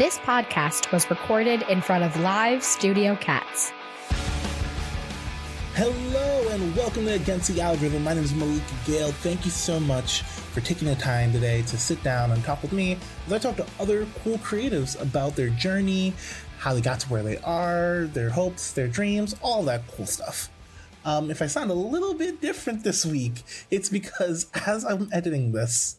This podcast was recorded in front of live studio cats. Hello and welcome to Against the Algorithm. My name is Malik Gale. Thank you so much for taking the time today to sit down and talk with me as I talk to other cool creatives about their journey, how they got to where they are, their hopes, their dreams, all that cool stuff. If I sound a little bit different this week, it's because as I'm editing this,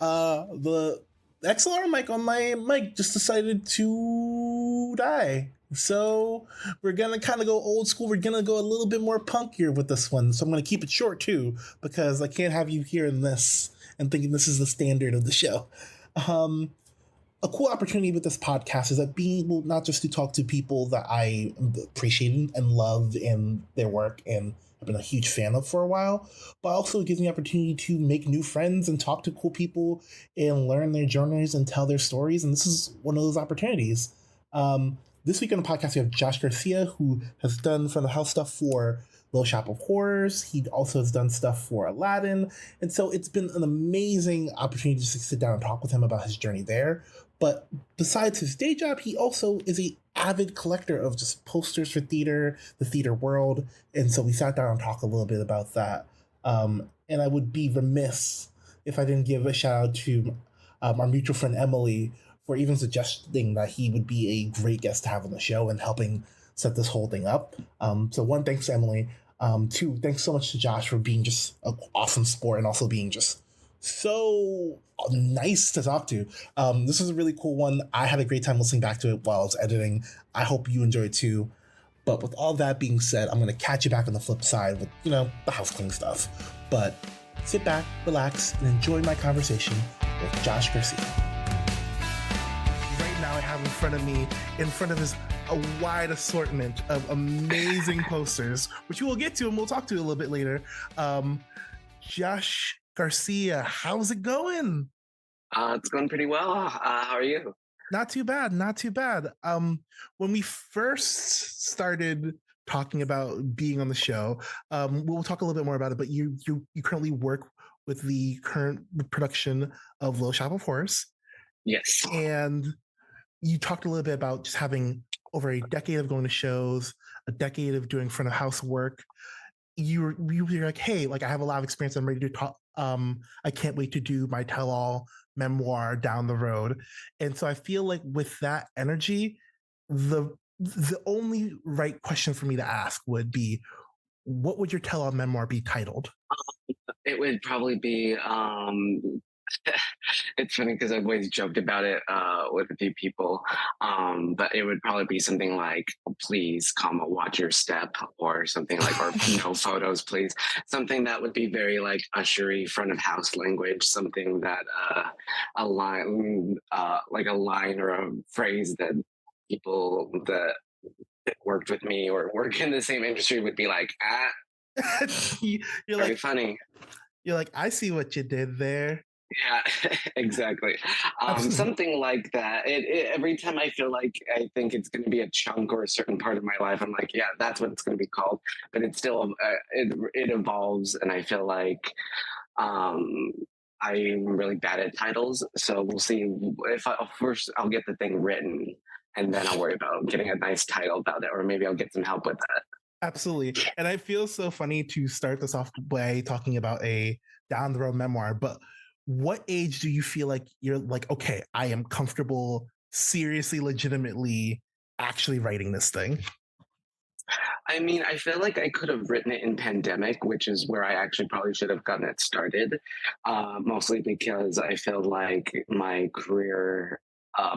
the XLR mic on my mic just decided to die. So we're going to kind of go old school. We're going to go a little bit more punkier with this one. So I'm going to keep it short too, because I can't have you hearing this and thinking this is the standard of the show. A cool opportunity with this podcast is that being able not just to talk to people that I appreciate and love in their work and I've been a huge fan of for a while, but also gives me the opportunity to make new friends and talk to cool people and learn their journeys and tell their stories. And this is one of those opportunities. This week on the podcast, we have Josh Garcia, who has done front of house stuff for Little Shop of Horrors. He also has done stuff for Aladdin. And so it's been an amazing opportunity just to sit down and talk with him about his journey there. But besides his day job, he also is an avid collector of just posters for theater, the theater world. And so we sat down and talked a little bit about that. And I would be remiss if I didn't give a shout out to our mutual friend Emily for even suggesting that he would be a great guest to have on the show and helping set this whole thing up. So one, thanks to Emily. Two, thanks so much to Josh for being just an awesome sport and also being just so nice to talk to. This was a really cool one. I had a great time listening back to it while I was editing. I hope you enjoy it too. But with all that being said, I'm going to catch you back on the flip side with, the house cleaning stuff. But sit back, relax, and enjoy my conversation with Josh Garcia. Right now I have in front of me, a wide assortment of amazing posters, which we will get to and we'll talk to a little bit later. Josh Garcia, how's it going? It's going pretty well. How are you? Not too bad. When we first started talking about being on the show, we'll talk a little bit more about it, but you currently work with the current production of Little Shop of Horrors. Yes. And you talked a little bit about just having over a decade of going to shows, a decade of doing front of house work. You were like, hey, I have a lot of experience. I'm ready to talk. I can't wait to do my tell-all memoir down the road. And so I feel like with that energy, the only right question for me to ask would be, what would your tell-all memoir be titled? It would probably be, it's funny because I've always joked about it with a few people, but it would probably be something like, please, watch your step, or something like, or no photos, please. Something that would be very ushery, front of house language, something that a line or a phrase that people that worked with me or work in the same industry would be like, You're very funny. You're like, I see what you did there. Yeah, exactly. Something like that. Every time I feel like I think it's going to be a chunk or a certain part of my life, I'm like, yeah, that's what it's going to be called. But it's still, it evolves. And I feel like I'm really bad at titles. So we'll see if first I'll get the thing written and then I'll worry about getting a nice title about it, or maybe I'll get some help with that. Absolutely. And I feel so funny to start this off by talking about a down the road memoir, but what age do you feel like you're like, okay, I am comfortable, seriously, legitimately actually writing this thing? I mean, I feel like I could have written it in pandemic, which is where I actually probably should have gotten it started, mostly because I feel like my career,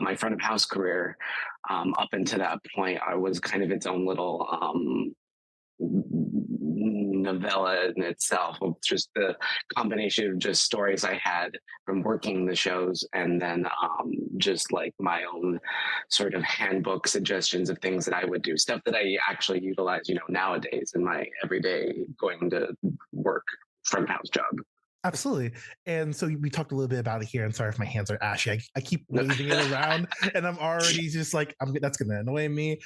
my front of house career, up until that point, I was kind of its own little novella in itself, of just the combination of just stories I had from working the shows, and then just my own sort of handbook suggestions of things that I would do, stuff that I actually utilize, nowadays in my everyday going to work front house job. Absolutely. And so we talked a little bit about it here, and sorry if my hands are ashy. I keep waving it around and I'm already just like, that's going to annoy me.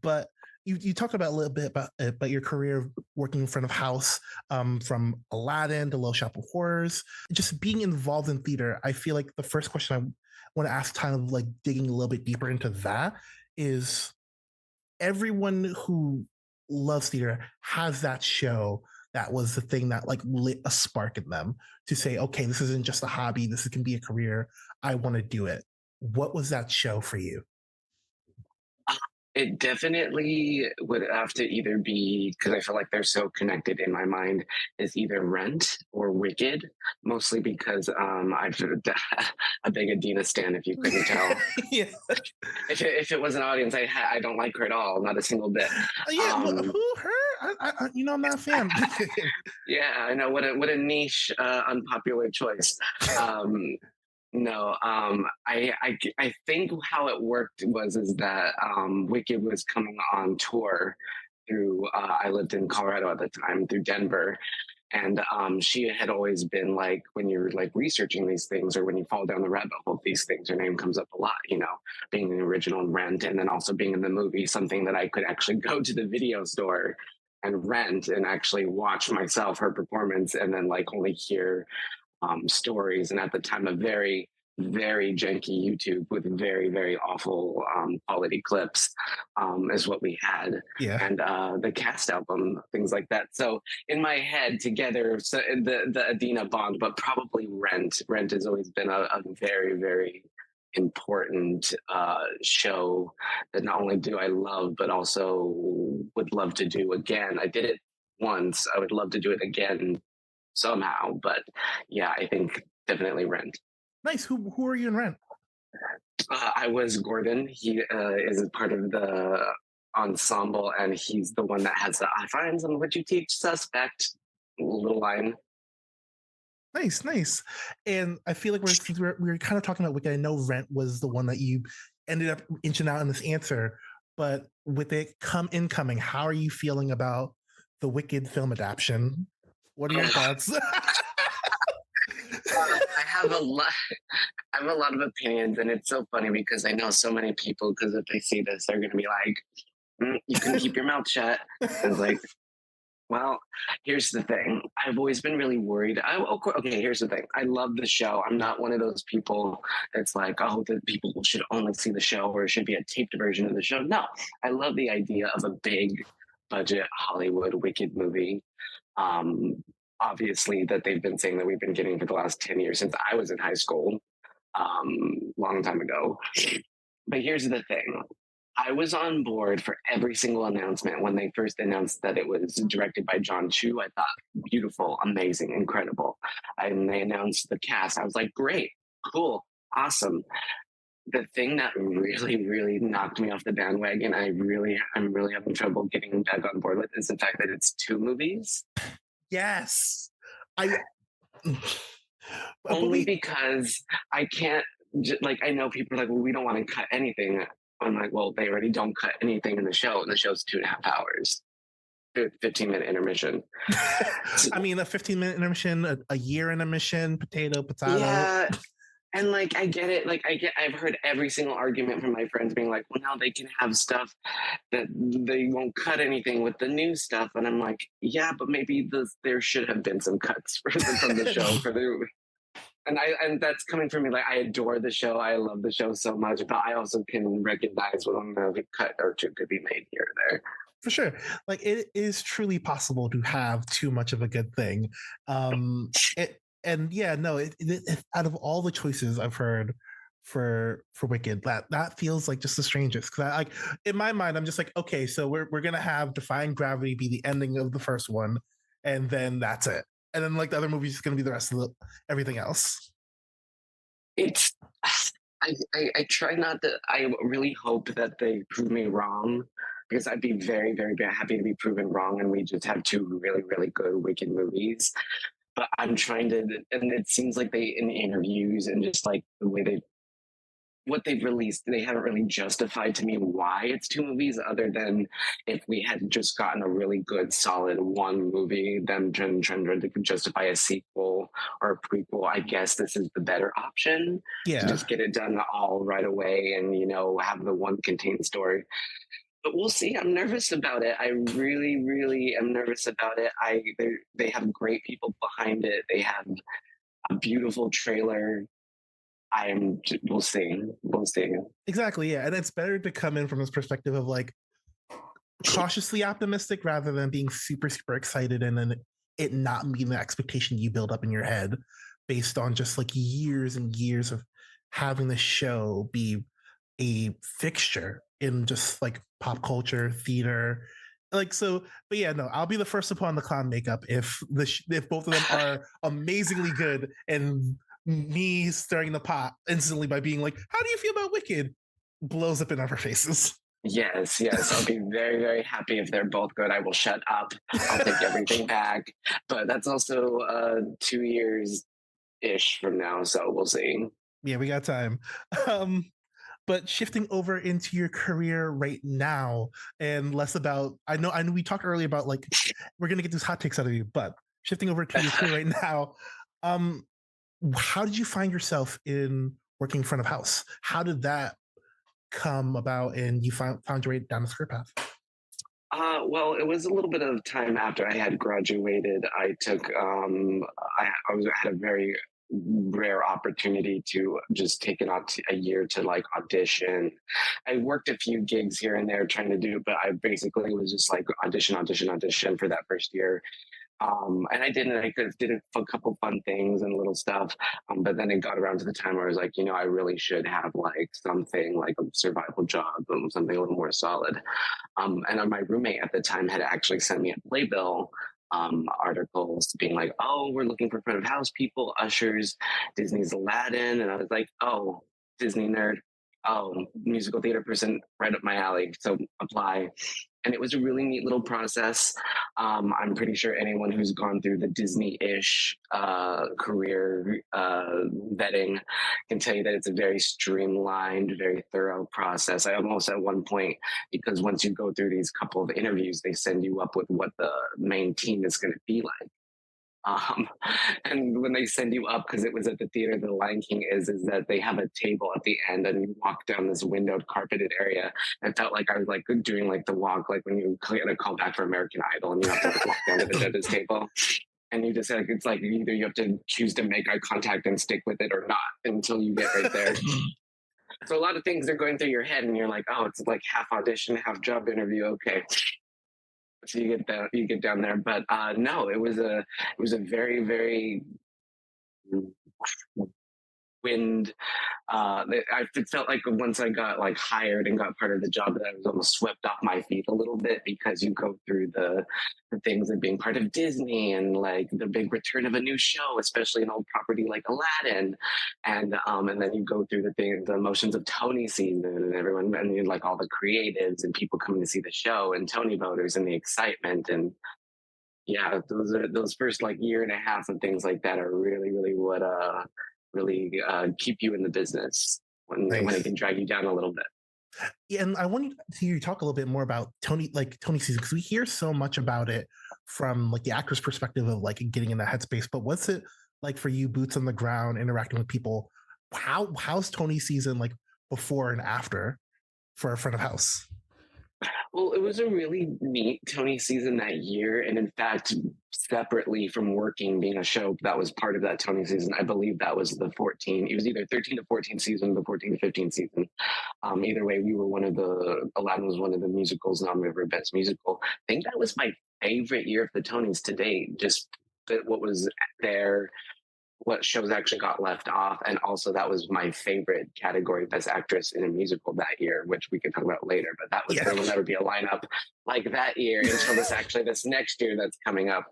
But you talked about a little bit about your career working in front of house, from Aladdin to Little Shop of Horrors, just being involved in theater. I feel like the first question want to ask, kind of like digging a little bit deeper into that, is everyone who loves theater has that show that was the thing that like lit a spark in them to say, okay, this isn't just a hobby, this can be a career. I want to do it. What was that show for you? It definitely would have to either be, because I feel like they're so connected in my mind, is either Rent or Wicked, mostly because I've a big Adina stan, if you couldn't tell. Yeah, If it was an audience, I don't like her at all, not a single bit. yeah. Um, Who her? I'm not a fan. yeah, I know what a niche, unpopular choice. Um, No, I think how it worked was is that Wicked was coming on tour through. I lived in Colorado at the time, through Denver, and she had always been like, when you're like researching these things or when you fall down the rabbit hole of these things, her name comes up a lot. You know, being the original Rent, and then also being in the movie, something that I could actually go to the video store and rent and actually watch myself her performance, and then like only hear stories. And at the time, a very, very janky YouTube with very, very awful quality clips is what we had. Yeah. And the cast album, things like that. So in my head, together, so the Adina bond, but probably Rent. Rent has always been a very, very important show that not only do I love, but also would love to do again. I did it once. I would love to do it again somehow. But yeah, I think definitely Rent. Nice. Who are you in Rent? I was Gordon. He is part of the ensemble, and he's the one that has the "I find some what you teach suspect" little line. Nice, nice. And I feel like we're kind of talking about Wicked. I know Rent was the one that you ended up inching out in this answer, but with it incoming, how are you feeling about the Wicked film adaptation? What are your thoughts? I have a lot. I have a lot of opinions, and it's so funny because I know so many people. Because if they see this, they're going to be like, "You can keep your mouth shut." And it's like, well, here's the thing. I've always been really worried. Okay, here's the thing. I love the show. I'm not one of those people that's like, oh, the people should only see the show or it should be a taped version of the show. No, I love the idea of a big budget Hollywood Wicked movie. Um, Obviously, that they've been saying that we've been getting for the last 10 years since I was in high school, long time ago. But here's the thing. I was on board for every single announcement when they first announced that it was directed by John Chu. I thought, beautiful, amazing, incredible. And they announced the cast. I was like, great, cool, awesome. The thing that really, really knocked me off the bandwagon, I'm really having trouble getting back on board with, is the fact that it's two movies. Yes. I Only because I can't, like, I know people are like, well, we don't want to cut anything. I'm like, well, they already don't cut anything in the show, and the show's 2.5 hours, 15-minute intermission. I mean, a 15-minute intermission, a year intermission, potato. Yeah. And like, I get it. Like, I've heard every single argument from my friends being like, well, now they can have stuff that they won't cut anything with the new stuff. And I'm like, yeah, but maybe there should have been some cuts from the show for the. And that's coming from me. Like, I adore the show. I love the show so much, but I also can recognize when a cut or two could be made here or there. For sure. Like, it is truly possible to have too much of a good thing. And yeah, no, out of all the choices I've heard for Wicked, that feels like just the strangest. Because I like, in my mind, I'm just like, okay, so we're gonna have Defying Gravity be the ending of the first one, and then that's it. And then like the other movie's just gonna be the rest of everything else. It's I try not to. I really hope that they prove me wrong, because I'd be very, very, very happy to be proven wrong and we just have two really, really good Wicked movies. But I'm trying to, and it seems like they, in interviews and just like the way what they've released, they haven't really justified to me why it's two movies, other than if we had just gotten a really good, solid one movie, them trying to justify a sequel or a prequel. I guess this is the better option. Yeah. To just get it done all right away and, have the one contained story. But we'll see. I'm nervous about it. I really, really am nervous about it. They have great people behind it. They have a beautiful trailer. we'll see. We'll see. Exactly, yeah. And it's better to come in from this perspective of like cautiously optimistic rather than being super, super excited and then it not meeting the expectation you build up in your head based on just like years and years of having the show be a fixture in just like pop culture, theater. Like so, but yeah, no, I'll be the first to put on the clown makeup if both of them are amazingly good and me stirring the pot instantly by being like, "How do you feel about Wicked?" blows up in our faces. Yes, yes. I'll be very, very happy if they're both good. I will shut up. I'll take everything back. But that's also 2 years ish from now, so we'll see. Yeah, we got time. Um, but shifting over into your career right now and less about I know we talked earlier about like we're gonna get these hot takes out of you, but shifting over to your career right now, um, how did you find yourself in working in front of house? How did that come about and you found your way down the career path? Well, it was a little bit of time after I had graduated. I took, I had a very rare opportunity to just take a year to like audition. I worked a few gigs here and there trying to do, but I basically was just like audition, audition, audition for that first year. And I did a couple fun things and little stuff. But then it got around to the time where I was like, I really should have like something like a survival job, something a little more solid. And my roommate at the time had actually sent me a playbill articles being like, oh, we're looking for front of house people, ushers, Disney's Aladdin. And I was like, oh, Disney nerd. Oh, musical theater person, right up my alley. So apply. And it was a really neat little process. I'm pretty sure anyone who's gone through the Disney-ish career vetting can tell you that it's a very streamlined, very thorough process. I almost at one point, because once you go through these couple of interviews, they send you up with what the main team is going to be like. Um, and when they send you up, because it was at the theater, the Lion King is that they have a table at the end, and you walk down this windowed, carpeted area. I felt like I was like doing like the walk, like when you get a call back for American Idol, and you have to like, walk down to the judges table, and you just like it's like either you have to choose to make eye contact and stick with it or not until you get right there. So a lot of things are going through your head, and you're like, oh, it's like half audition, half job interview. Okay, so you get down there, but no, it was a very, very wind. It felt like once I got like hired and got part of the job, that I was almost swept off my feet a little bit, because you go through the things of being part of Disney and like the big return of a new show, especially an old property like Aladdin, and then you go through the emotions of Tony season and everyone and you like all the creatives and people coming to see the show and Tony voters and the excitement. And yeah, those first like year and a half and things like that are really, really what really keep you in the business when it can drag you down a little bit. Yeah, and I wanted to hear you talk a little bit more about Tony season, because we hear so much about it from like the actor's perspective of like getting in that headspace. But what's it like for you, boots on the ground, interacting with people? How's Tony season like before and after for a front of house? Well, it was a really neat Tony season that year. And in fact, separately from working, being a show that was part of that Tony season, I believe that was it was either 13 to 14 season, the 14 to 15 season. Either way, Aladdin was one of the musicals nominated for Best Musical. I think that was my favorite year of the Tonys to date, just what was there, what shows actually got left off. And also that was my favorite category, Best Actress in a Musical that year, which we can talk about later. But there will never be a lineup like that year until this next year that's coming up.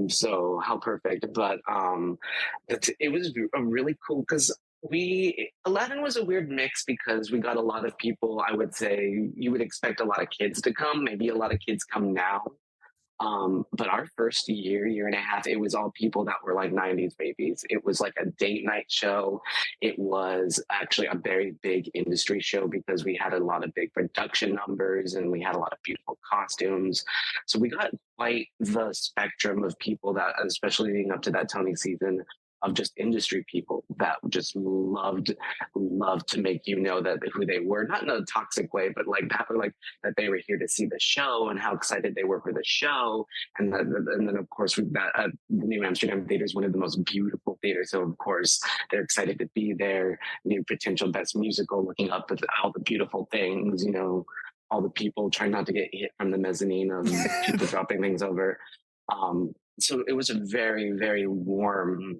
So how perfect. But it was a really cool, because Aladdin was a weird mix, because we got a lot of people. I would say you would expect a lot of kids to come, maybe a lot of kids come now. But our first year and a half, it was all people that were like 90s babies. It was like a date night show. It was actually a very big industry show, because we had a lot of big production numbers and we had a lot of beautiful costumes. So we got quite the spectrum of people that, especially leading up to that Tony season, of just industry people that just loved to make you know that who they were, not in a toxic way, but like that, like that they were here to see the show and how excited they were for the show. And then of course with that, the New Amsterdam Theater is one of the most beautiful theaters, so of course they're excited to be there. New potential best musical, looking up at all the beautiful things, you know, all the people trying not to get hit from the mezzanine of people dropping things over. So it was a very, very warm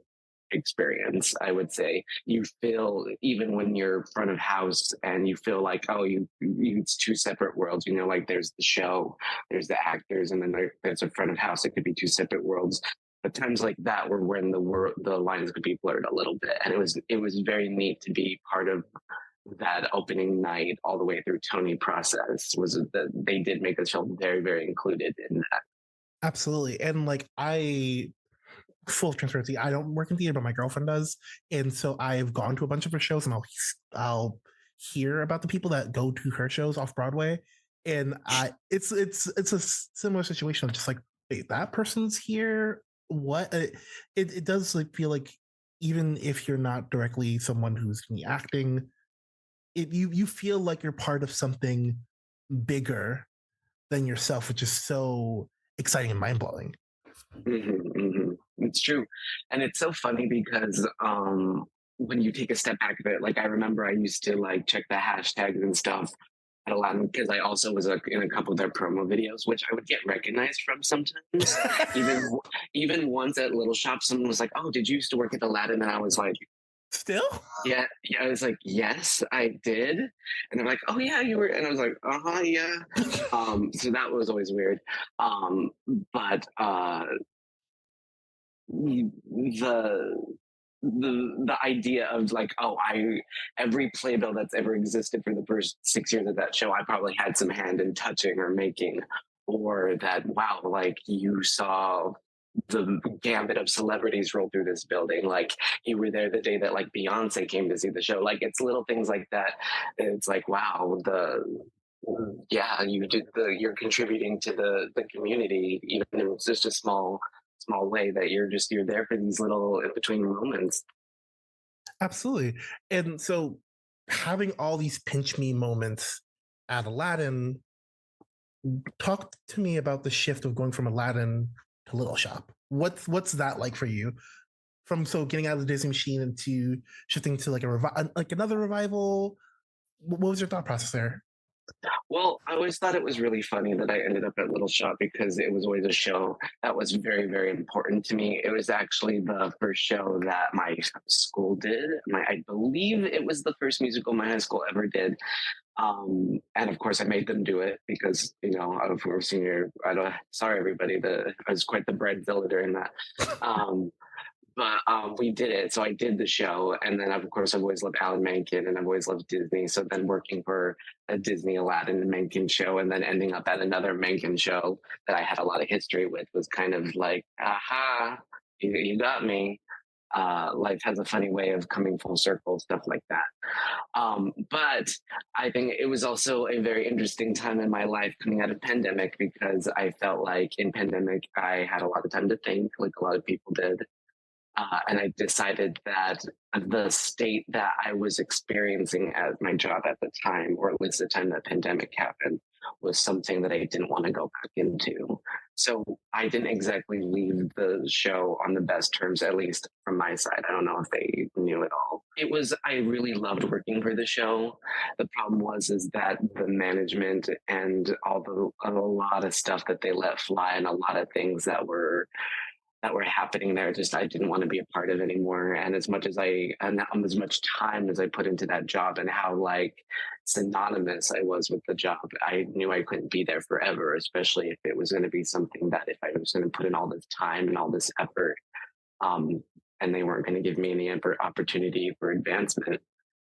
experience, I would say. You feel, even when you're front of house and you feel like, oh, it's two separate worlds, you know, like there's the show, there's the actors, and then there's a front of house. It could be two separate worlds. But times like that were when the lines could be blurred a little bit. And it was very neat to be part of that opening night all the way through Tony process. Was that they did make us feel very, very included in that. Absolutely. And like, full transparency, I don't work in theater, but my girlfriend does. And so I've gone to a bunch of her shows, and I'll hear about the people that go to her shows off Broadway. And it's a similar situation of just like, wait, that person's here. What it does like feel like, even if you're not directly someone who's in the acting, you feel like you're part of something bigger than yourself, which is so exciting and mind blowing. Mm-hmm, mm-hmm. It's true, and it's so funny because when you take a step back of it, like I remember I used to like check the hashtags and stuff at Aladdin because I also was in a couple of their promo videos, which I would get recognized from sometimes. Even once at Little Shop, someone was like, "Oh, did you used to work at Aladdin?" And I was like, Still? yeah, I was like, yes, I did. And they're like, oh yeah, you were. And I was like, uh-huh, yeah. So that was always weird. But the the idea of like, oh, every playbill that's ever existed for the first 6 years of that show, I probably had some hand in touching or making, or that, wow, like you saw the gambit of celebrities roll through this building. Like you were there the day that like Beyonce came to see the show. Like it's little things like that. It's like, wow, you're contributing to the community, even if it's just a small way that you're there for these little in between moments. Absolutely. And so having all these pinch me moments at Aladdin, talk to me about the shift of going from Aladdin to Little Shop. What's that like for you? From getting out of the Disney machine into shifting to like another revival. What was your thought process there? Well, I always thought it was really funny that I ended up at Little Shop because it was always a show that was very, very important to me. It was actually the first show that my school did. I believe it was the first musical my high school ever did. And of course, I made them do it because, you know, if we were senior, sorry, everybody, I was quite the bridezilla during that. But we did it. So I did the show. And then, of course, I've always loved Alan Menken and I've always loved Disney. So then working for a Disney Aladdin and Menken show and then ending up at another Menken show that I had a lot of history with was kind of like, aha, you got me. Life has a funny way of coming full circle, stuff like that. But I think it was also a very interesting time in my life coming out of pandemic because I felt like in pandemic, I had a lot of time to think, like a lot of people did. And I decided that the state that I was experiencing at my job at the time, or at least the time that pandemic happened, was something that I didn't want to go back into. So I didn't exactly leave the show on the best terms, at least from my side. I don't know if they knew it all. I really loved working for the show. The problem is that the management and a lot of stuff that they let fly and a lot of things that were happening there, just I didn't want to be a part of anymore. And as much time as I put into that job and how like synonymous I was with the job, I knew I couldn't be there forever, especially if it was going to be something that if I was going to put in all this time and all this effort, and they weren't going to give me any opportunity for advancement.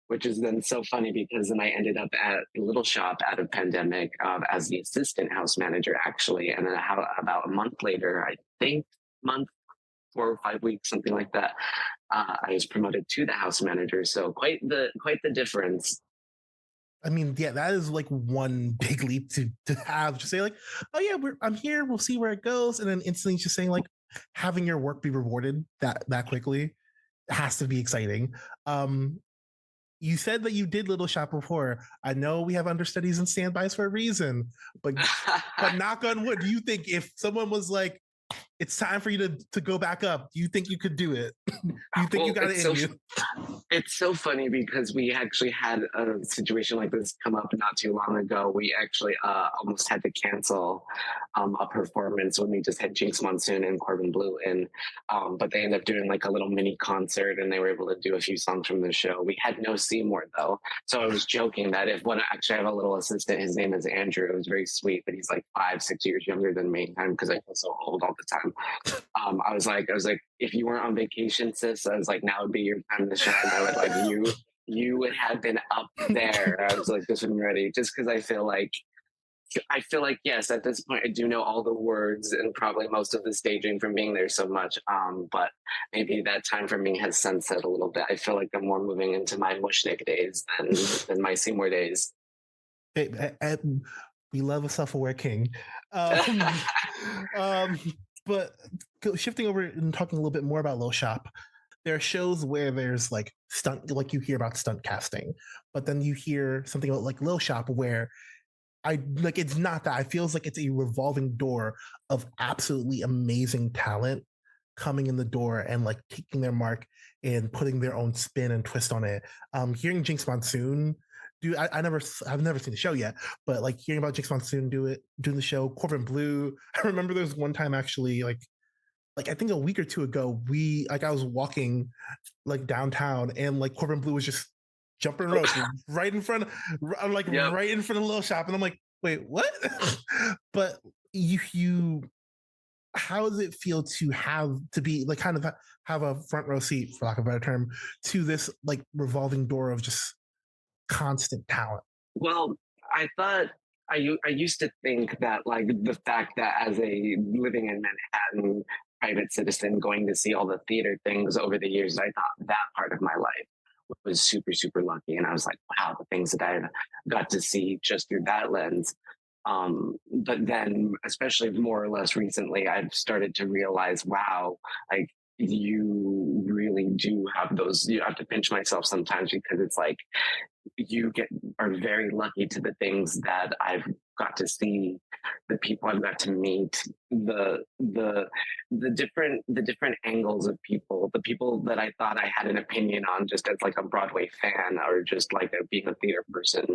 Which is then so funny because then I ended up at Little Shop out of pandemic as the assistant house manager, actually. And then about a month later, I think 4 or 5 weeks, something like that, I was promoted to the house manager. So quite the difference. I mean, yeah, that is like one big leap to have. Just say like, oh yeah, I'm here. We'll see where it goes, and then instantly just saying like, having your work be rewarded that quickly has to be exciting. You said that you did Little Shop before. I know we have understudies and standbys for a reason, but knock on wood, do you think if someone was like, it's time for you to go back up, do you think you could do it? You think you got it in you? It's so funny because we actually had a situation like this come up not too long ago. We actually almost had to cancel a performance when we just had Jinx Monsoon and Corbin Bleu in, but they ended up doing like a little mini concert and they were able to do a few songs from the show. We had no Seymour though, so I was joking that if one actually I have a little assistant, his name is Andrew. It was very sweet, but he's like 5-6 years younger than me, because I feel so old all the time. I was like, if you weren't on vacation, sis, I was like, now would be your time to shine. I would like you would have been up there. I was like, this one ready, just because I feel like yes, at this point I do know all the words and probably most of the staging from being there so much. But maybe that time for me has sunset a little bit. I feel like I'm more moving into my Mushnik days than my Seymour days. We love a self-aware king. But shifting over and talking a little bit more about Little Shop, there are shows where there's like stunt, like you hear about stunt casting, but then you hear something about like Little Shop where it's not that. It feels like it's a revolving door of absolutely amazing talent coming in the door and like taking their mark and putting their own spin and twist on it. Hearing Jinx Monsoon I've never seen the show yet, but like hearing about Jinx Monsoon doing the show, Corbin Bleu. I remember there was one time actually, like I think a week or two ago, I was walking like downtown and like Corbin Bleu was just jumping rope right in front right in front of Little Shop, and I'm like, wait, what? But how does it feel to be like kind of have a front row seat, for lack of a better term, to this like revolving door of just constant talent? Well, I thought I used to think that like the fact that as a living in Manhattan private citizen going to see all the theater things over the years, I thought that part of my life was super, super lucky. And I was like, wow, the things that I've got to see just through that lens. But then, especially more or less recently, I've started to realize, wow, like you really do have those. You have to pinch myself sometimes because it's like are very lucky to the things that I've got to see, the people I've got to meet, the different angles of people, the people that I thought I had an opinion on just as like a Broadway fan or just like being a theater person,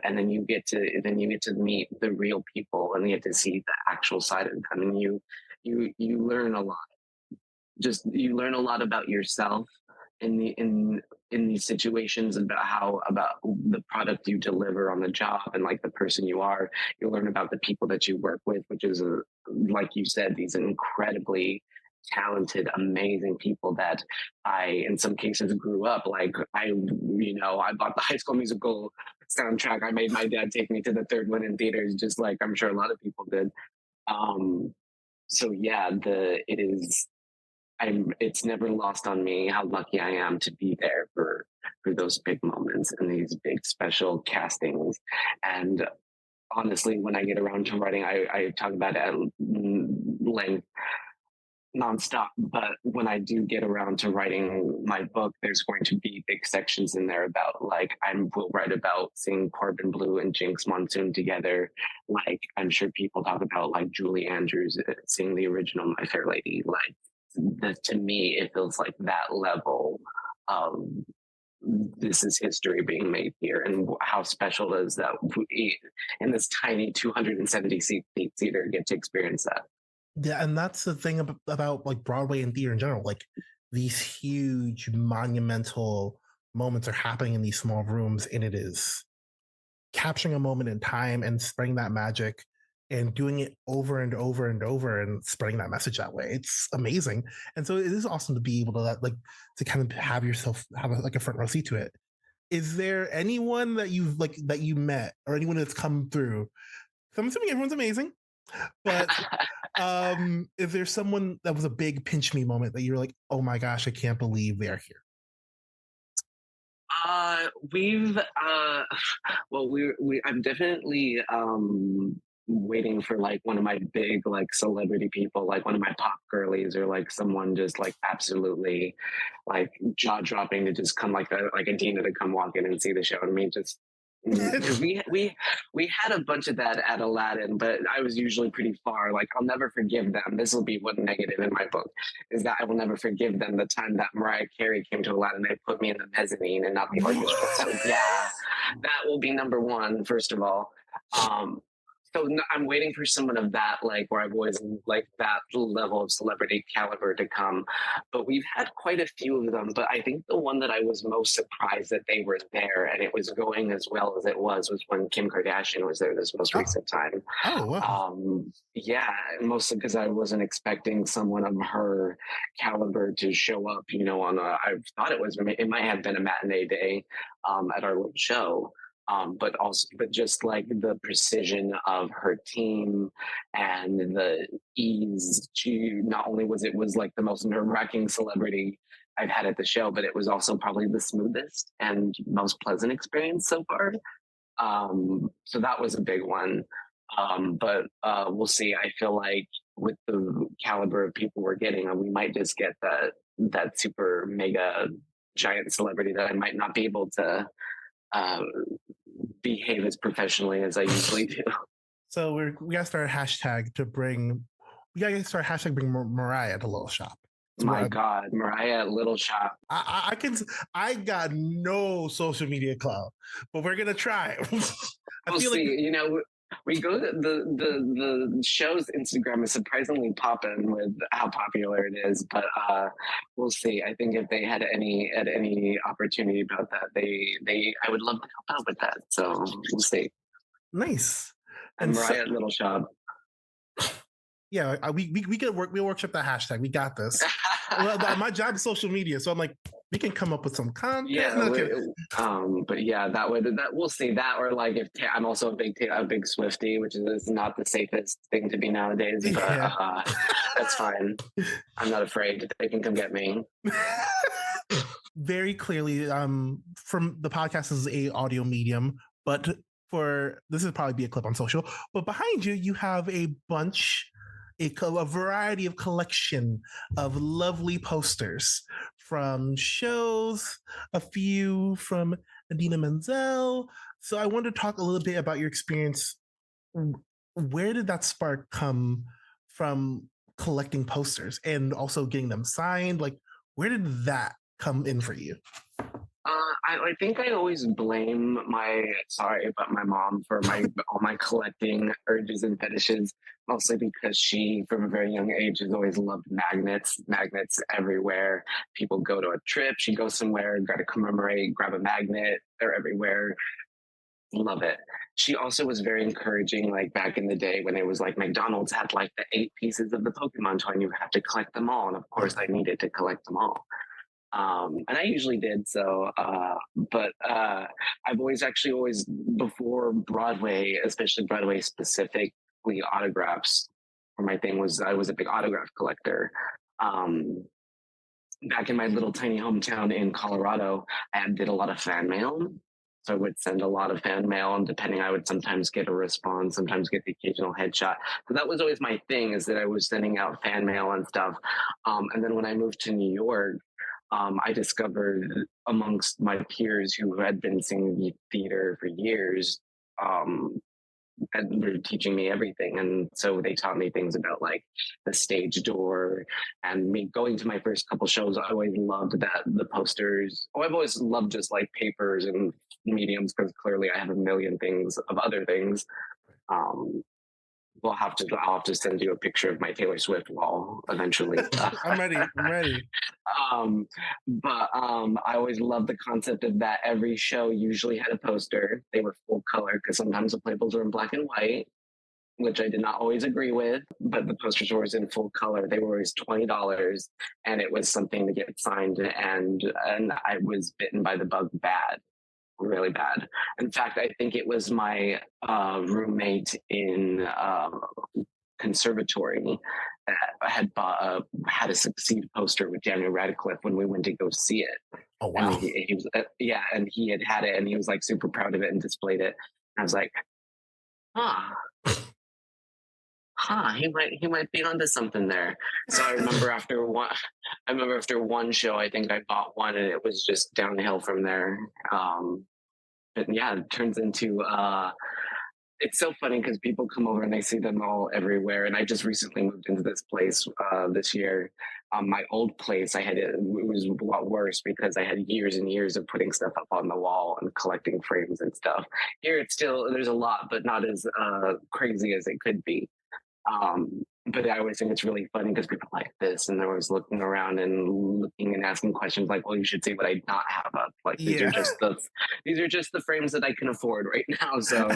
and then you get to meet the real people and you get to see the actual side of them, and you learn a lot. Just you learn a lot about yourself in these situations, about the product you deliver on the job and like the person you are. You learn about the people that you work with, which is like you said, these incredibly talented, amazing people that I in some cases grew up like. I bought the High School Musical soundtrack. I made my dad take me to the third one in theaters, just like I'm sure a lot of people did. So yeah, it's never lost on me how lucky I am to be there for those big moments and these big special castings. And honestly, when I get around to writing, I talk about it at length nonstop. But when I do get around to writing my book, there's going to be big sections in there about like will write about seeing Corbin Bleu and Jinx Monsoon together. Like I'm sure people talk about like Julie Andrews seeing the original My Fair Lady. Like to me, it feels like that level of this is history being made here, and how special is that we in this tiny 270 seat theater get to experience that. Yeah, and that's the thing about like Broadway and theater in general. Like these huge monumental moments are happening in these small rooms, and it is capturing a moment in time and spreading that magic and doing it over and over and over and spreading that message that way. It's amazing. And so it is awesome to be able to to kind of have yourself have a front row seat to it. Is there anyone that you met or anyone that's come through? So I'm assuming everyone's amazing, but is there someone that was a big pinch me moment that you're like, oh my gosh, I can't believe they are here? I've definitely waiting for like one of my big like celebrity people, like one of my pop girlies, or like someone just like absolutely like jaw dropping to just come like a Dina to come walk in and see the show. I mean, just because we had a bunch of that at Aladdin, but I was usually pretty far. Like I'll never forgive them. This will be one negative in my book, is that I will never forgive them the time that Mariah Carey came to Aladdin. They put me in the mezzanine and not the orchestra. So yeah, that will be number one, first of all. So I'm waiting for someone of that, like where I've always like that level of celebrity caliber to come. But we've had quite a few of them. But I think the one that I was most surprised that they were there and it was going as well as it was when Kim Kardashian was there this most recent time. Oh, wow. Yeah, mostly because I wasn't expecting someone of her caliber to show up. I thought it might have been a matinee day at our little show. But just like the precision of her team and the ease to not only was like the most nerve-wracking celebrity I've had at the show, but it was also probably the smoothest and most pleasant experience so far. So that was a big one. But we'll see. I feel like with the caliber of people we're getting, we might just get that super mega giant celebrity that I might not be able to behave as professionally as I usually do. So we gotta start a hashtag to bring. We gotta start a hashtag bring Mariah to Little Shop. My God, Mariah at Little Shop. I got no social media clout, but we're gonna try. We'll see. We go to the show's Instagram is surprisingly popping with how popular it is, but we'll see. I think if they had any opportunity about that, I would love to help out with that. So we'll see. Nice. And Mariah at Little Shop. Yeah, we can workshop that hashtag. We got this. Well, my job is social media, so I'm like, we can come up with some content. Yeah, but yeah, that we'll see that, or like if I'm also a big Swiftie, which is not the safest thing to be nowadays, but that's fine. I'm not afraid. They can come get me. Very clearly, from the podcast is a audio medium, but this would probably be a clip on social. But behind you have a variety of collection of lovely posters from shows, a few from Idina Menzel. So I wanted to talk a little bit about your experience. Where did that spark come from, collecting posters and also getting them signed? Like, where did that come in for you? I think I always blame my mom for all my collecting urges and fetishes, mostly because she, from a very young age, has always loved magnets everywhere. People go to a trip, she goes somewhere, got to commemorate, grab a magnet, they're everywhere. Love it. She also was very encouraging, like back in the day when it was like McDonald's had like the 8 pieces of the Pokemon toy and you have to collect them all. And of course I needed to collect them all. And I usually did so, but I've always before Broadway, especially Broadway specifically autographs, or my thing was I was a big autograph collector. Back in my little tiny hometown in Colorado, I did a lot of fan mail. So I would send a lot of fan mail, and depending, I would sometimes get a response, sometimes get the occasional headshot. So that was always my thing, is that I was sending out fan mail and stuff. And then when I moved to New York, I discovered amongst my peers who had been singing theater for years, and they're teaching me everything. And so they taught me things about like the stage door, and me going to my first couple shows. I always loved the posters. I've always loved just like papers and mediums, because clearly I have a million things of other things. I'll have to send you a picture of my Taylor Swift wall eventually. I'm ready. But I always loved the concept of that. Every show usually had a poster. They were full color, because sometimes the playbills were in black and white, which I did not always agree with, but the posters were always in full color. They were always $20, and it was something to get signed. And I was bitten by the bug bad. Really bad. In fact, I think it was my roommate in conservatory that had a Succeed poster with Daniel Radcliffe when we went to go see it. Oh wow! And he was and he had it, and he was like super proud of it and displayed it. And I was like, he might be onto something there. So I remember after one show, I think I bought one, and it was just downhill from there. But yeah, it turns into it's so funny because people come over and they see them all everywhere. And I just recently moved into this place this year. My old place, it was a lot worse because I had years and years of putting stuff up on the wall and collecting frames and stuff. Here, it's still there's a lot, but not as crazy as it could be. But I always think it's really funny because people like this, and they're always looking around and looking and asking questions like, "Well, you should see what I not have up. Like Yeah. these are just the frames that I can afford right now." So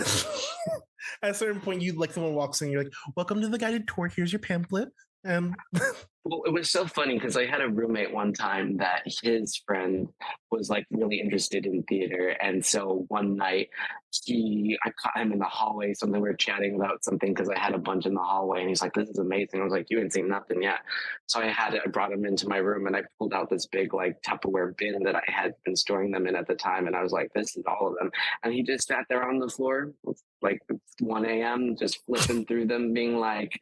at a certain point, you like someone walks in, you're like, "Welcome to the guided tour. Here's your pamphlet." And well, it was so funny because I had a roommate one time that his friend was like really interested in theater, and so one night I caught him in the hallway. Something we were chatting about something because I had a bunch in the hallway, and he's like, "This is amazing." I was like, "You ain't seen nothing yet." So I brought him into my room, and I pulled out this big like Tupperware bin that I had been storing them in at the time, and I was like, "This is all of them." And he just sat there on the floor, like 1 a.m., just flipping through them, being like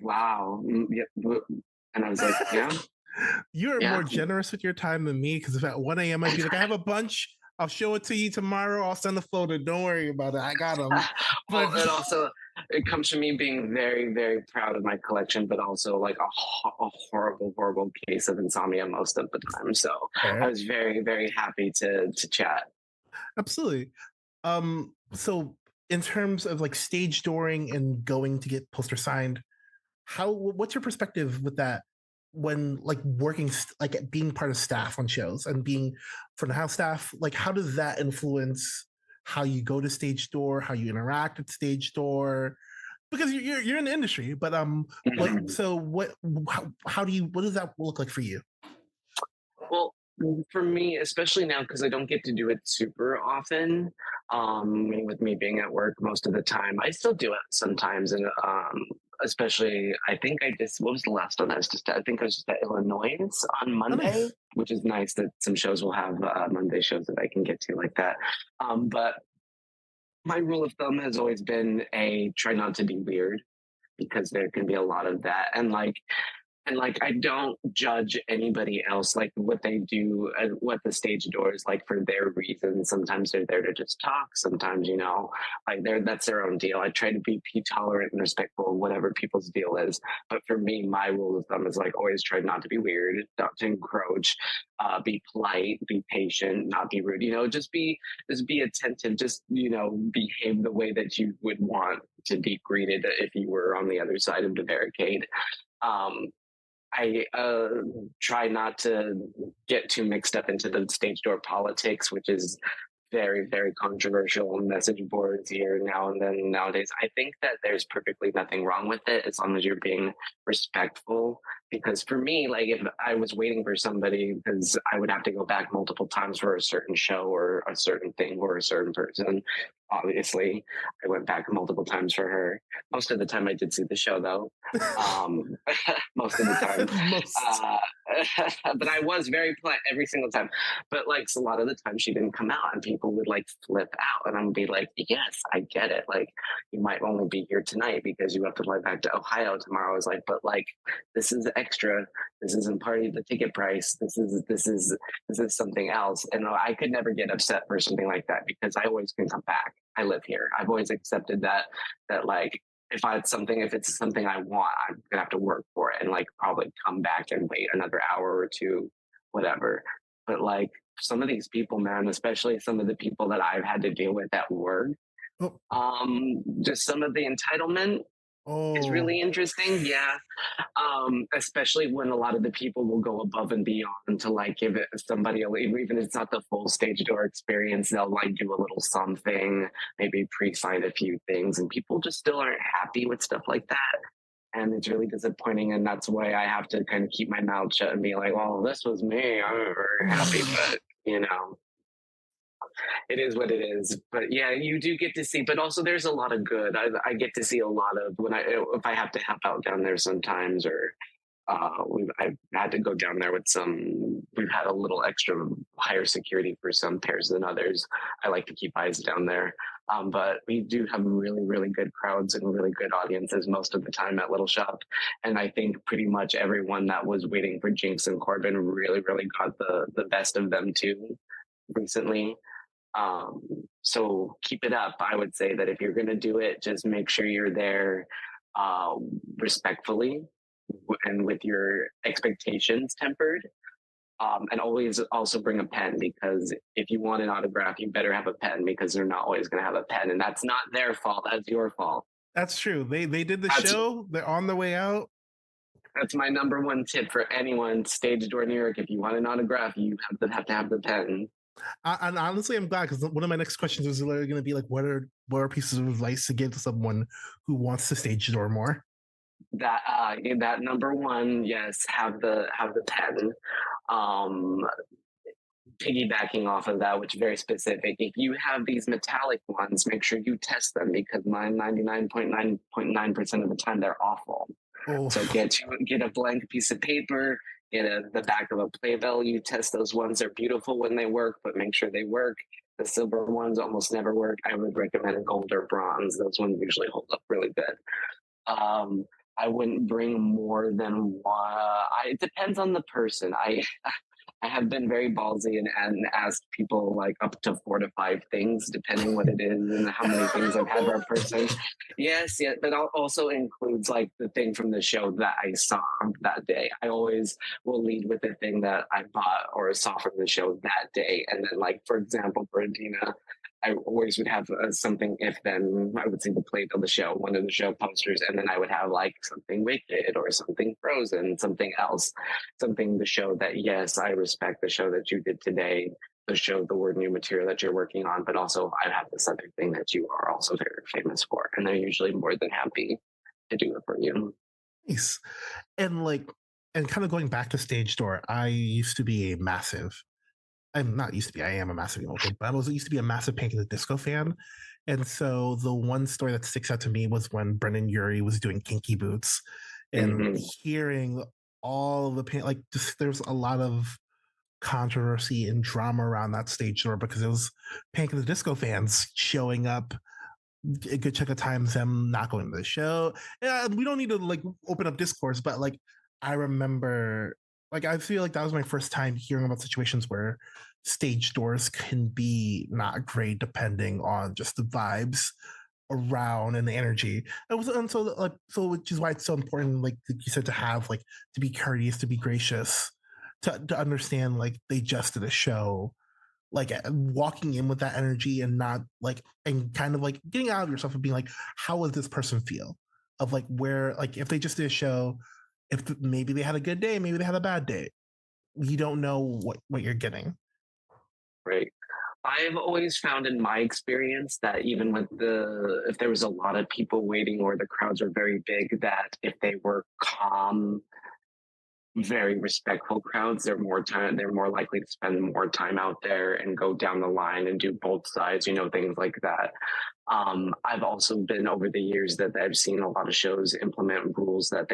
wow, yeah. And I was like, yeah. You're Yeah. more generous with your time than me because if at 1 a.m. I'd be like, "I have a bunch. I'll show it to you tomorrow. I'll send the photo. Don't worry about it. I got them." Well, But and also it comes from me being very, very proud of my collection, but also like a horrible, horrible case of insomnia most of the time. So I was very, very happy to chat. absolutely. So in terms of like stage dooring and going to get poster signed, what's your perspective with that when like working like being part of staff on shows and being front of house staff, like how does that influence how you go to stage door, how you interact at stage door? Because you're in the industry, but Mhm. so how do you what does that look like for you? Well, for me, especially now, because I don't get to do it super often, with me being at work most of the time, I still do it sometimes. And especially, I think what was the last one I was just at? I think I was just at Illinois on Oh, Monday, nice. which is nice that some shows will have Monday shows that I can get to like that. But my rule of thumb has always been try not to be weird because there can be a lot of that. And I don't judge anybody else, like what they do and what the stage door is like for their reasons. Sometimes they're there to just talk. Sometimes, that's their own deal. I try to be tolerant and respectful of whatever people's deal is. But for me, my rule of thumb is like always try not to be weird, not to encroach, be polite, be patient, not be rude. Just be attentive. Just behave the way that you would want to be greeted if you were on the other side of the barricade. Um, I try not to get too mixed up into the stage door politics, which is very, very controversial message boards here now and then nowadays. I think that there's perfectly nothing wrong with it as long as you're being respectful. Because for me, like if I was waiting for somebody, because I would have to go back multiple times for a certain show or a certain thing or a certain person. Obviously, I went back multiple times for her. Most of the time, I did see the show though. Um, most of the time. Most. Uh, but I was very polite every single time. But like a lot of the time she didn't come out and people would like flip out and I'm be like, yes, I get it. Like you might only be here tonight because you have to fly back to Ohio tomorrow. I was like, but like this is extra. This isn't part of the ticket price. This is something else. And I could never get upset for something like that because I always can come back. I live here. I've always accepted that like if it's something I want, I'm gonna have to work for it and like probably come back and wait another hour or two, whatever. But like some of these people, man, especially some of the people that I've had to deal with at work, Oh, just some of the entitlement is oh, really interesting. Yeah. Especially when a lot of the people will go above and beyond to like give it somebody, even if it's not the full stage door experience, they'll like do a little something, maybe pre-sign a few things, and people just still aren't happy with stuff like that. And it's really disappointing, and that's why I have to kind of keep my mouth shut and be like, "Well, this was me. I'm very happy," but it is what it is. But yeah, you do get to see, but also there's a lot of good. I get to see a lot of if I have to help out down there sometimes, or I've had to go down there with some. We've had a little extra higher security for some pairs than others. I like to keep eyes down there. But we do have really, really good crowds and really good audiences most of the time at Little Shop. And I think pretty much everyone that was waiting for Jinx and Corbin really, really got the best of them too recently. Um, so keep it up. I would say that if you're going to do it, just make sure you're there uh, respectfully and with your expectations tempered. And always also bring a pen, because if you want an autograph, you better have a pen, because they're not always going to have a pen, and that's not their fault. That's your fault. That's true. They did the That's show. They're on their way out. that's my number one tip for anyone. Stage door New York. If you want an autograph, you have to have the pen. And honestly, I'm glad, because one of my next questions is literally going to be like, what are pieces of advice to give to someone who wants to stage door more? That number one, yes, have the pen. Um, Piggybacking off of that, which is very specific, if you have these metallic ones, make sure you test them, because mine 99.9% of the time they're awful. Oh, So get a blank piece of paper, the back of a playbill. You test those ones. They're beautiful when they work, but make sure they work. The silver ones almost never work. I would recommend a gold or bronze. Those ones usually hold up really good. I wouldn't bring more than one. It depends on the person. I have been very ballsy and asked people like up to 4 to 5 things, depending what it is and how many things I've had for a person. Yes, yeah, but also includes like the thing from the show that I saw that day. I always will lead with the thing that I bought or saw from the show that day, and then like for example, for Adina, I always would have something. If then I would see the plate of the show, one of the show posters, and then I would have like something Wicked or something Frozen, something else, something to show that yes, I respect the show that you did today, to show the word new material that you're working on, but also I have this other thing that you are also very famous for, and they're usually more than happy to do it for you. nice. And like, and kind of going back to stage door, I used to be a massive. I'm not used to be. I am a massive emo kid, but I was used to be a massive Panic! At the Disco fan. And so the one story that sticks out to me was when Brendan Urie was doing Kinky Boots, and Mm-hmm. hearing all the pain. Like, just there's a lot of controversy and drama around that stage door, because it was Panic! At the Disco fans showing up a good chunk of times, them not going to the show. Yeah, we don't need to like open up discourse, but like I remember, like I feel like that was my first time hearing about situations where stage doors can be not great depending on just the vibes around and the energy. It was, and so like, so which is why it's so important, like you said, to have like, to be courteous, to be gracious, to understand like they just did a show, like walking in with that energy and not like, and kind of like getting out of yourself and being like, how does this person feel, of like where, like if they just did a show, if maybe they had a good day, maybe they had a bad day, you don't know what you're getting. Right. I've always found in my experience that even with if there was a lot of people waiting or the crowds were very big, that if they were calm, very respectful crowds, they're more likely to spend more time out there and go down the line and do both sides, things like that. I've also been over the years that I've seen a lot of shows implement rules that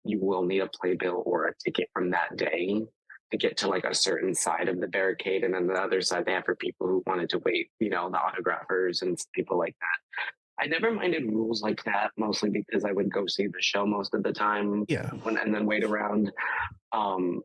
you will need a playbill or a ticket from that day to get to like a certain side of the barricade, and then the other side they have for people who wanted to wait, the autographers and people like that. I never minded rules like that, mostly because I would go see the show most of the time Yeah, and then wait around. Um,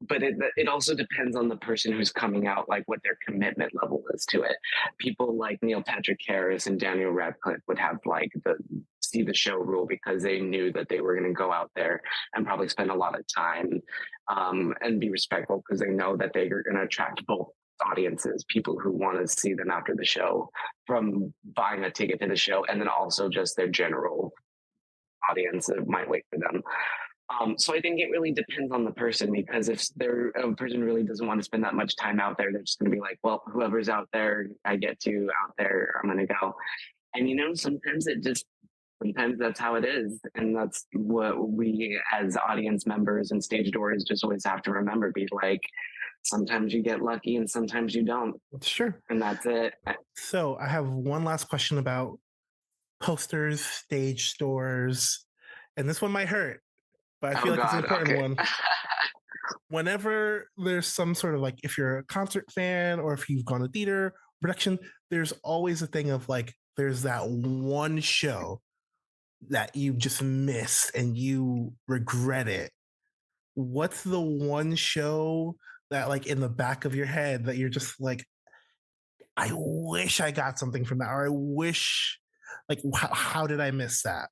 but it also depends on the person who's coming out, like what their commitment level is to it. People like Neil Patrick Harris and Daniel Radcliffe would have like the see the show rule, because they knew that they were going to go out there and probably spend a lot of time, and be respectful, because they know that they're going to attract both audiences, people who want to see them after the show from buying a ticket to the show, and then also just their general audience that might wait for them. So I think it really depends on the person, because if a person really doesn't want to spend that much time out there, they're just going to be like, well, whoever's out there, I get to out there, I'm going to go. And sometimes that's how it is. And that's what we as audience members and stage doors just always have to remember, be like, sometimes you get lucky and sometimes you don't. sure. And that's it. So I have one last question about posters, stage stores, and this one might hurt, but I feel Oh like it's an God. important Okay. one. Whenever there's some sort of like, if you're a concert fan or if you've gone to theater, production, there's always a thing of like, there's that one show that you just missed and you regret it. What's the one show that, like, in the back of your head that you're just like, I wish I got something from that, or I wish, like, how did I miss that?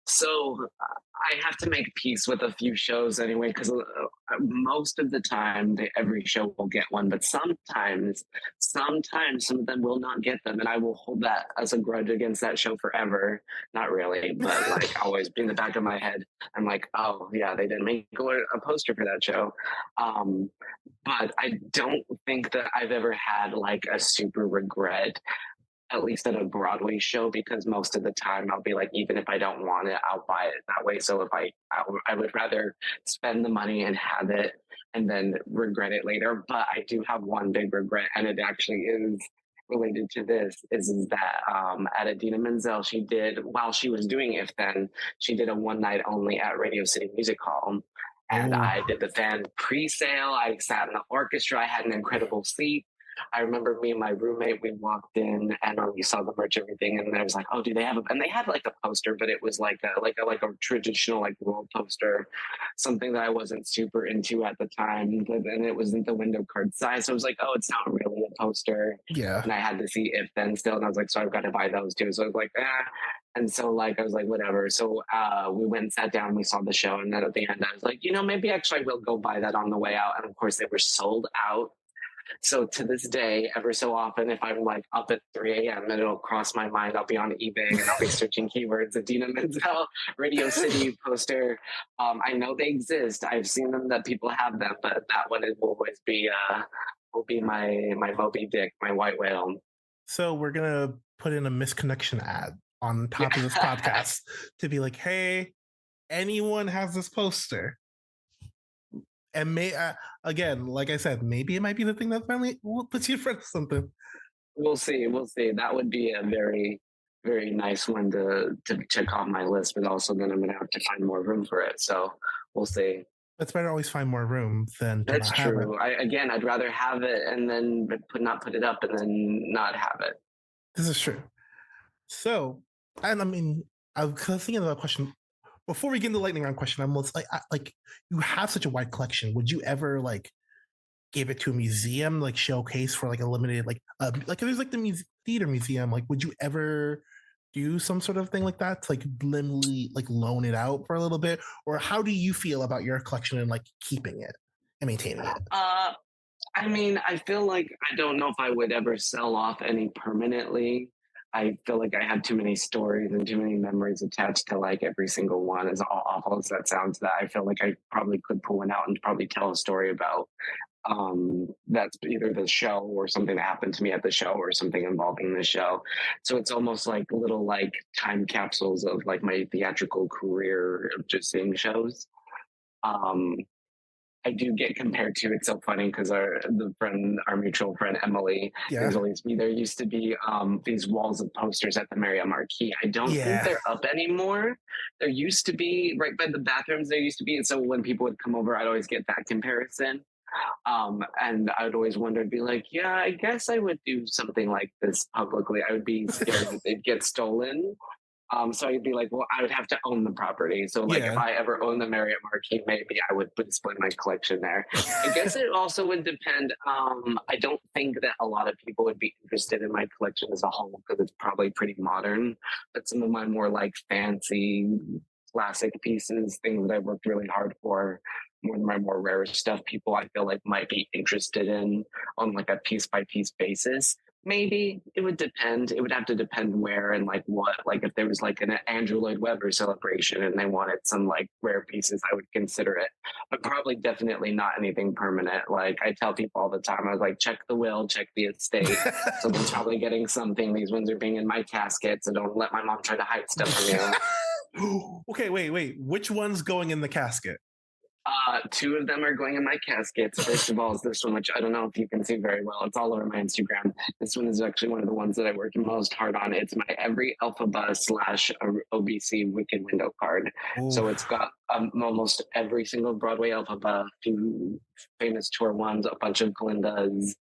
So I have to make peace with a few shows anyway, because most of the time, every show will get one, but sometimes some of them will not get them, and I will hold that as a grudge against that show forever. Not really, but like always be in the back of my head. I'm like, oh yeah, they didn't make a poster for that show. But I don't think that I've ever had like a super regret, at least at a Broadway show, because most of the time I'll be like, even if I don't want it, I'll buy it that way. So if I would rather spend the money and have it and then regret it later. But I do have one big regret, and it actually is related to this, is that at Adina Menzel, she did, while she was doing If Then, she did a one night only at Radio City Music Hall. And I did the fan pre-sale. I sat in the orchestra. I had an incredible seat. I remember me and my roommate, we walked in and we saw the merch, everything, and I was like, "Oh, do they have a?" And they had like a poster, but it was like a traditional like world poster, something that I wasn't super into at the time, and it wasn't the window card size. So I was like, "Oh, it's not really a poster." Yeah. And I had to see If Then still, and I was like, "So I've got to buy those too." So I was like, "Ah." And so like I was like, whatever. So we went and sat down, we saw the show, and then at the end I was like, maybe actually I will go buy that on the way out. And of course they were sold out. So to this day, ever so often, if I'm like up at 3 a.m. and it'll cross my mind, I'll be on eBay and I'll be searching keywords, Adina Menzel, Radio City poster. I know they exist. I've seen them, that people have them, but that one will always be my Moby Dick, my white whale. So we're gonna put in a misconnection ad on top of this podcast to be like, hey, anyone has this poster? And again, like I said, maybe it might be the thing that finally puts you in front of something. We'll see. That would be a very, very nice one to check off my list, but also then I'm going to have to find more room for it. So we'll see. It's better always find more room than to That's not have true. I'd rather have it and then not put it up and then not have it. This is true. So, and I mean, I was thinking of a question. Before we get into the lightning round question, I'm like, you have such a wide collection. Would you ever like give it to a museum, like showcase for like a limited, like there's like the theater museum? Like, would you ever do some sort of thing like that to like liminally like loan it out for a little bit? Or how do you feel about your collection and like keeping it and maintaining it? I mean, I feel like I don't know if I would ever sell off any permanently. I feel like I have too many stories and too many memories attached to like every single one. As awful as that sounds, that I feel like I probably could pull one out and probably tell a story about. That's either the show or something that happened to me at the show or something involving the show. So it's almost like little like time capsules of like my theatrical career of just seeing shows. I do get compared to, it's so funny because our mutual friend Emily, there's always me. There used to be these walls of posters at the Marriott Marquis. I don't think they're up anymore. There used to be right by the bathrooms. There used to be, and so when people would come over, I'd always get that comparison. And I would always wonder, be like, yeah, I guess I would do something like this publicly. I would be scared that they'd get stolen. So I'd be like, well, I would have to own the property. So like if I ever own the Marriott Marquis, maybe I would display my collection there. I guess it also would depend. I don't think that a lot of people would be interested in my collection as a whole because it's probably pretty modern. But some of my more like fancy classic pieces, things that I worked really hard for, more than my more rare stuff, people I feel like might be interested in on like a piece by piece basis. Maybe it would depend. It would have to depend where and like what. Like if there was like an Andrew Lloyd Webber celebration and they wanted some like rare pieces, I would consider it. But probably definitely not anything permanent. Like I tell people all the time, I was like, check the will, check the estate. Someone's probably getting something. These ones are being in my casket, so don't let my mom try to hide stuff from you. Okay, wait. Which one's going in the casket? Two of them are going in my caskets. First of all, is this one, which I don't know if you can see very well. It's all over my Instagram. This one is actually one of the ones that I work most hard on. It's my every Elphaba / OBC Wicked window card. Ooh. So it's got almost every single Broadway Elphaba, few famous tour ones, a bunch of Glindas.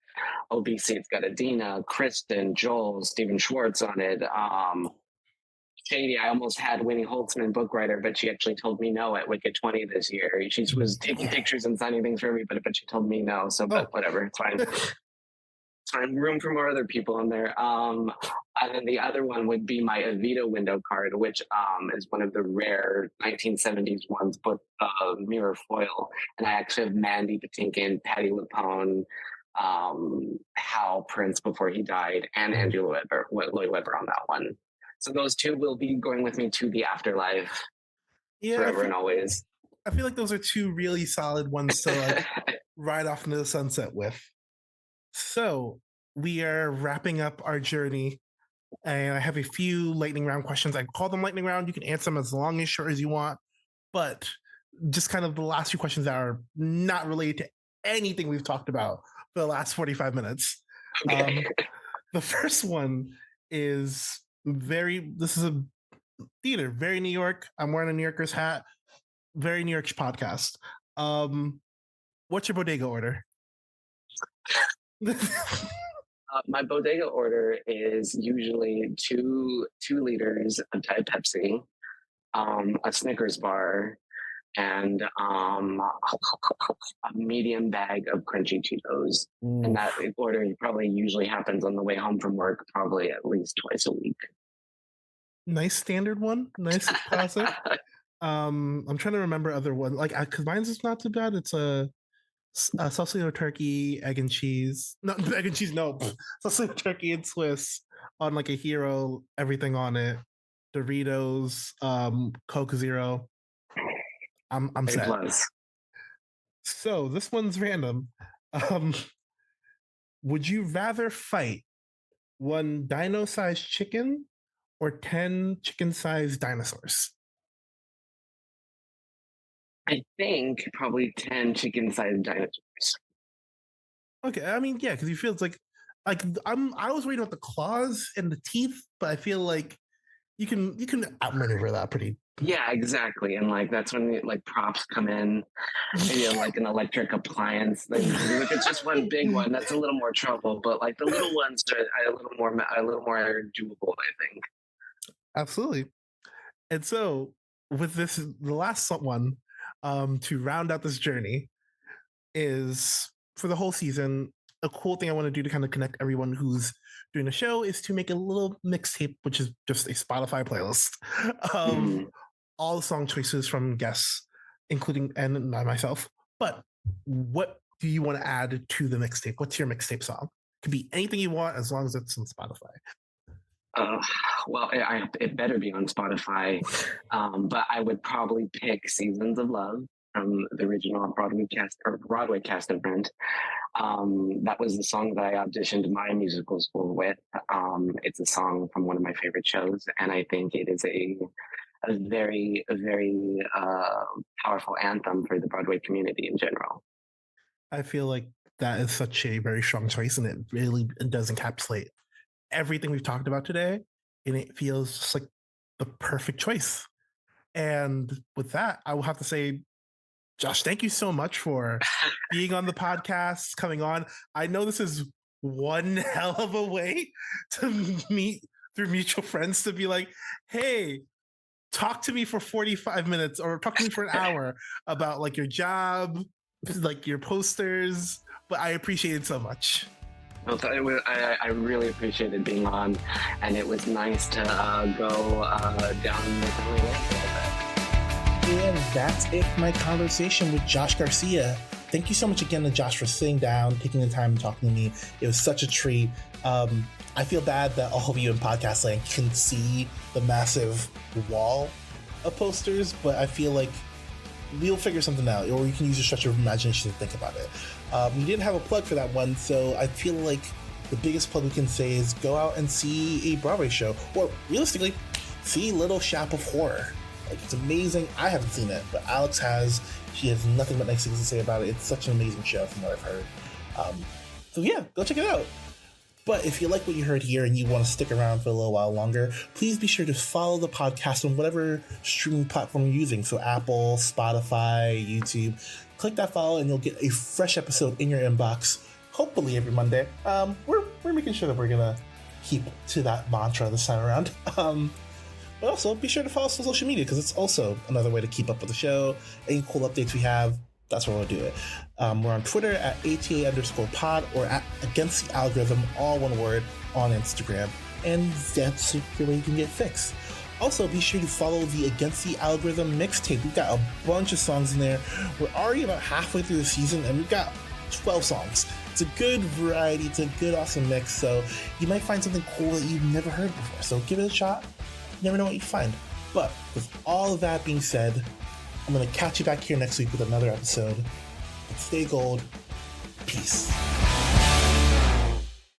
OBC, it's got Adina, Kristen, Joel, Stephen Schwartz on it. Shady, I almost had Winnie Holtzman, book writer, but she actually told me no at Wicked 20 this year. She was taking pictures and signing things for everybody, but she told me no. So, but whatever, it's fine. It's fine. Room for more other people in there. And then the other one would be my Evita window card, which is one of the rare 1970s ones, but mirror foil. And I actually have Mandy Patinkin, Patti LuPone, Hal Prince before he died, and Andrew Lloyd Webber on that one. So those two will be going with me to the afterlife, forever and always. I feel like those are two really solid ones to like ride off into the sunset with. So we are wrapping up our journey, and I have a few lightning round questions. I call them lightning round. You can answer them as long as short as you want, but just kind of the last few questions that are not related to anything we've talked about for the last 45 minutes. Okay. The first one is this is a theater, very New York. I'm wearing a New Yorker's hat. Very New York podcast. What's your bodega order? My bodega order is usually two liters of Diet Pepsi, a Snickers bar, and a medium bag of crunchy Cheetos. And that order probably usually happens on the way home from work, probably at least twice a week. Nice standard one. Nice classic. I'm trying to remember other ones, like because mine's is not too bad. It's a Sausalito turkey, egg and cheese. No, egg and cheese. No, Sausalito turkey and Swiss on like a hero. Everything on it. Doritos, Coke Zero. I'm set. So this one's random. Would you rather fight one dino-sized chicken or 10 chicken-sized dinosaurs? I think probably 10 chicken-sized dinosaurs. Okay, I mean, yeah, because you feel it's like I was worried about the claws and the teeth, but I feel like you can outmaneuver that pretty. Yeah, exactly. And like that's when like props come in, like an electric appliance. Like, if it's just one big one, that's a little more trouble. But like the little ones are a little more doable, I think. Absolutely. And so with this, the last one to round out this journey is for the whole season. A cool thing I want to do to kind of connect everyone who's doing the show is to make a little mixtape, which is just a Spotify playlist of all the song choices from guests, including and myself. But what do you want to add to the mixtape? What's your mixtape song? It could be anything you want as long as it's on Spotify. Well, it better be on Spotify, but I would probably pick "Seasons of Love" from the original Broadway cast of Rent. That was the song that I auditioned my musical school with. It's a song from one of my favorite shows, and I think it is a very powerful anthem for the Broadway community in general. I feel like that is such a very strong choice, and it really does encapsulate everything we've talked about today, and it feels just like the perfect choice. And with that, I will have to say, Josh, thank you so much for being on the podcast, coming on. I know this is one hell of a way to meet through mutual friends, to be like, hey, talk to me for 45 minutes or talk to me for an hour about like your job, like your posters. But I appreciate it so much. Well, I really appreciated being on, and it was nice to go down with the road. And that's it for my conversation with Josh Garcia. Thank you so much again to Josh for sitting down, taking the time and talking to me. It was such a treat. I feel bad that all of you in podcast land can see the massive wall of posters, but I feel like we'll figure something out, or you can use your stretch of imagination to think about it. We didn't have a plug for that one, so I feel like the biggest plug we can say is go out and see a Broadway show, or realistically, see Little Shop of Horror. Like, it's amazing. I haven't seen it, but Alex has, She has nothing but nice things to say about it. It's such an amazing show from what I've heard. So yeah, go check it out. But if you like what you heard here and you want to stick around for a little while longer, please be sure to follow the podcast on whatever streaming platform you're using. So Apple, Spotify, YouTube. Click that follow and you'll get a fresh episode in your inbox, hopefully every Monday. We're making sure that we're going to keep to that mantra this time around. But also be sure to follow us on social media because it's also another way to keep up with the show. Any cool updates we have, that's where we'll do it. We're on Twitter at ATA_pod or at Against the Algorithm, all one word, on Instagram. And that's the way you can get fixed. Also, be sure to follow the Against the Algorithm mixtape. We've got a bunch of songs in there. We're already about halfway through the season, and we've got 12 songs. It's a good variety. It's a good, awesome mix. So you might find something cool that you've never heard before. So give it a shot. You never know what you find. But with all of that being said, I'm going to catch you back here next week with another episode. Stay gold. Peace.